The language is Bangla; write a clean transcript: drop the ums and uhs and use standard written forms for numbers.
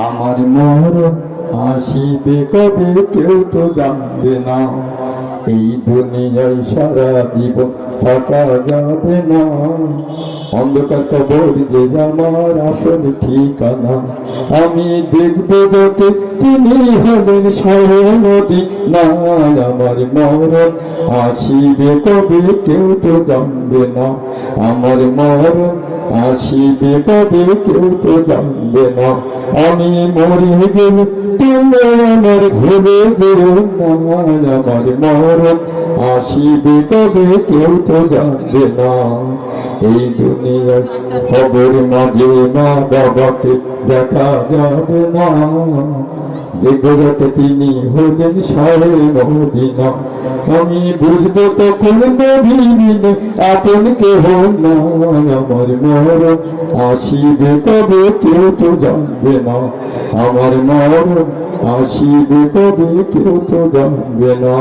আমার মরণ আসিবে কবে কেউ তো জানবে না। এই দুনিয়ায় সারা জীবন থাকা যাবে না। অন্ধকার কবর যে আমার আসল ঠিকানা। আমি দেখব যাতে তিনি হলেন সহনদী না। আমার মরণ আসিবে কবে কেউ তো জানবে না। আমার মরণ আসিবে কবে কেউ তো জানবে না। আমি মরে গেলে তুমি আমার ভুলে যেও না। আমার মরণ আসিবে কবে কেউ তো জানবে না। এই দুনিয়ার খবর মাঝে মা বাবাকে দেখা যাবে না। দেখতে তিনি হলেন সারে মদিনা। আমি বুঝবো তখন মদিন আপন কেহ না। আমার মরণ আসিবে কবে কেউ তো জানবে না। আমার মরণ আসিবে কবে কেউ তো জানবে না।